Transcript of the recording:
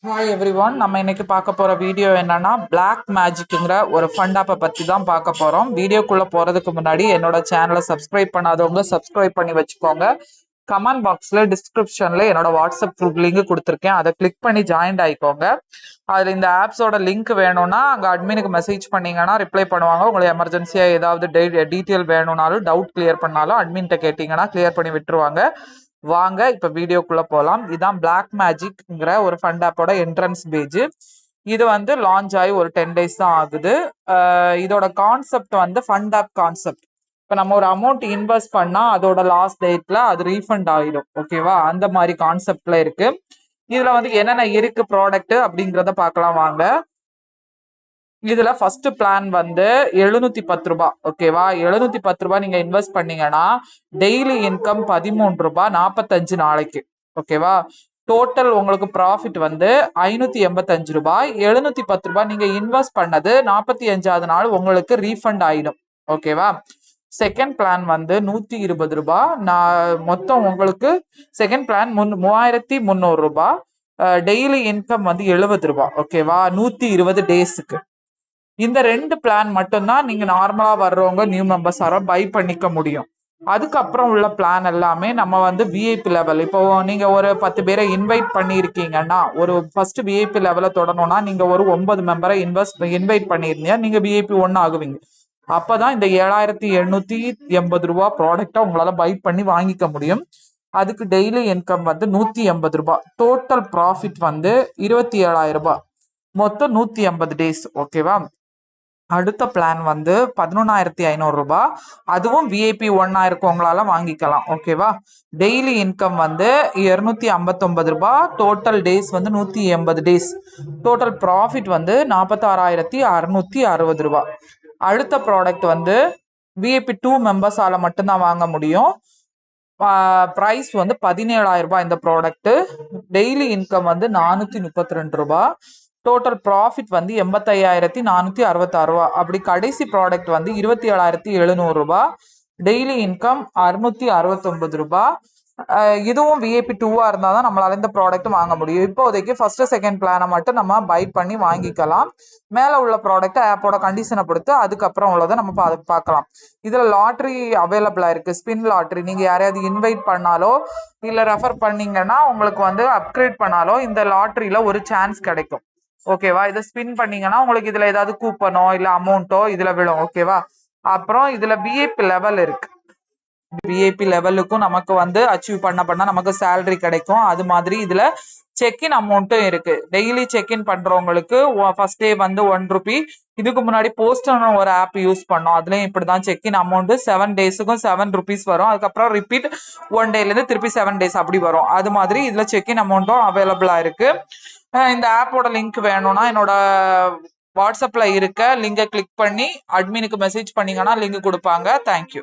Hi everyone, நம்ம இன்னைக்கு பார்க்க போற வீடியோ என்னன்னா பிளாக் மேஜிக்ங்கிற ஒரு ஃபண்ட் ஆப்பை பத்தி தான் பார்க்க போறோம். வீடியோக்குள்ள போறதுக்கு முன்னாடி என்னோட சேனலை சப்ஸ்கிரைப் பண்ணாதவங்க சப்ஸ்கிரைப் பண்ணி வச்சுக்கோங்க. கமெண்ட் பாக்ஸ்ல டிஸ்கிரிப்ஷன்ல என்னோட வாட்ஸ்அப் குரூப் லிங்க் கொடுத்துருக்கேன், அதை கிளிக் பண்ணி ஜாயின் ஆயிக்கோங்க. அதுல இந்த ஆப்ஸோட லிங்க் வேணும்னா அங்க அட்மினுக்கு மெசேஜ் பண்ணீங்கன்னா ரிப்ளை பண்ணுவாங்க. உங்களுக்கு எமர்ஜென்சியா ஏதாவது டீட்டெயில் வேணும்னாலும் டவுட் கிளியர் பண்ணாலும் அட்மின்கிட்ட கேட்டீங்கன்னா கிளியர் பண்ணி விட்டுருவாங்க. வாங்க இப்ப வீடியோக்குள்ள போலாம். இதான் பிளாக் மேஜிக்ங்கிற ஒரு ஃபண்ட் ஆப்போட என்ட்ரன்ஸ் பேஜ். இது வந்து லான்ச் ஆகி ஒரு 10 days தான் ஆகுது. இதோட கான்செப்ட் வந்து ஃபண்ட் ஆப் கான்செப்ட். இப்போ நம்ம ஒரு அமௌண்ட் இன்வெஸ்ட் பண்ணா அதோட லாஸ்ட் டேட்ல அது ரீஃபண்ட் ஆயிடும். ஓகேவா, அந்த மாதிரி கான்செப்ட்ல இருக்கு. இதுல வந்து என்னென்ன இருக்கு ப்ராடக்ட் அப்படிங்கிறத பார்க்கலாம் வாங்க. இதுல ஃபர்ஸ்ட் பிளான் வந்து 710 ரூபாய். ஓகேவா, 710 ரூபாய் நீங்க இன்வெஸ்ட் பண்ணீங்கன்னா டெய்லி இன்கம் 13 ரூபாய் 45 நாளைக்கு. ஓகேவா, டோட்டல் உங்களுக்கு ப்ராஃபிட் வந்து 585 ரூபாய். 710 ரூபாய் நீங்க இன்வெஸ்ட் பண்ணது 45வது நாள் உங்களுக்கு ரீஃபண்ட் ஆயிடும். ஓகேவா, செகண்ட் பிளான் வந்து 120 ரூபாய். மொத்தம் உங்களுக்கு செகண்ட் பிளான் 3300 ரூபாய். டெய்லி இன்கம் வந்து 70 ரூபாய். ஓகேவா, 120 டேஸுக்கு. இந்த ரெண்டு பிளான் மட்டும்தான் நீங்க நார்மலா வர்றவங்க நியூ மெம்பர்ஸார பை பண்ணிக்க முடியும். அதுக்கப்புறம் உள்ள பிளான் எல்லாமே நம்ம வந்து விஐபி லெவல். இப்போ நீங்க ஒரு 10 பேரை இன்வைட் பண்ணியிருக்கீங்கன்னா, ஒரு ஃபர்ஸ்ட் விஐபி லெவலை தொடரணும்னா நீங்க ஒரு 9 மெம்பரை இன்வைட் பண்ணியிருந்தீங்க, நீங்க விஐபி 1 ஆகுவீங்க. அப்பதான் இந்த 7780 ரூபாய் ப்ராடக்டை உங்களால பை பண்ணி வாங்கிக்க முடியும். அதுக்கு டெய்லி இன்கம் வந்து 180 ரூபாய். டோட்டல் ப்ராஃபிட் வந்து 27,000 ரூபாய். மொத்தம் 180 டேஸ். ஓகேவா, அடுத்த பிளான் வந்து 11,500 ரூபாய். அதுவும் விஐபி 1 இருக்கவங்களால வாங்கிக்கலாம். ஓகேவா, டெய்லி இன்கம் வந்து 259 ரூபாய். டோட்டல் டேஸ் வந்து 180 டேஸ். டோட்டல் ப்ராஃபிட் வந்து 46,660 ரூபாய். அடுத்த ப்ராடக்ட் வந்து விஐபி 2 மெம்பர்ஸால மட்டும்தான் வாங்க முடியும். ப்ரைஸ் வந்து 17,000 ரூபாய் இந்த ப்ராடக்ட். டெய்லி இன்கம் வந்து 432 ரூபாய். டோட்டல் ப்ராஃபிட் வந்து 85,466 ரூபா. அப்படி கடைசி ப்ராடக்ட் வந்து 27,700 ரூபாய். டெய்லி இன்கம் 669 ரூபாய். இதுவும் விஐபி 2 இருந்தால் தான் நம்மளால இந்த ப்ராடக்ட் வாங்க முடியும். இப்போதைக்கு ஃபர்ஸ்ட் செகண்ட் பிளானை மட்டும் நம்ம பை பண்ணி வாங்கிக்கலாம். மேலே உள்ள ப்ராடக்ட் ஆப்போட கண்டிஷனை பொறுத்து அதுக்கப்புறம் உள்ளதை நம்ம பார்க்கலாம். இதில் லாட்ரி அவைலபிளாக இருக்குது. Spin lottery. நீங்கள் யாரையாவது இன்வைட் பண்ணாலோ இல்லை ரெஃபர் பண்ணீங்கன்னா உங்களுக்கு வந்து அப்கிரேட் பண்ணாலோ இந்த லாட்ரியில் ஒரு சான்ஸ் கிடைக்கும். ஓகேவா, இதை ஸ்பின் பண்ணீங்கன்னா உங்களுக்கு இதுல ஏதாவது கூப்பனோ இல்ல அமௌண்ட்டோ இதுல விழும். ஓகேவா, அப்புறம் இதுல விஐபி லெவல் இருக்கு. விஐபி லெவலுக்கும் நமக்கு வந்து அச்சீவ் பண்ண நமக்கு சேலரி கிடைக்கும். அது மாதிரி இதுல செக்இன் அமௌண்ட்டும் இருக்கு. டெய்லி செக்இன் பண்றவங்களுக்கு ஃபர்ஸ்ட் டே வந்து 1 ரூபி. இதுக்கு முன்னாடி போஸ்டர் ஒரு ஆப் யூஸ் பண்ணோம், அதுலயும் இப்படிதான் செக்இன் அமௌண்ட் 7 டேஸுக்கும் 7 ருபீஸ் வரும். அதுக்கப்புறம் ரிப்பீட் 1 டேல இருந்து திருப்பி 7 டேஸ் அப்படி வரும். அது மாதிரி இதுல செக்இன் அமௌண்ட்டும் அவைலபிளா இருக்கு. இந்த ஆப்போட லிங்க் வேணும்னா என்னோட வாட்ஸ்அப்ல இருக்க லிங்கை கிளிக் பண்ணி அட்மினுக்கு மெசேஜ் பண்ணீங்கன்னா லிங்க் கொடுப்பாங்க. தேங்க்யூ.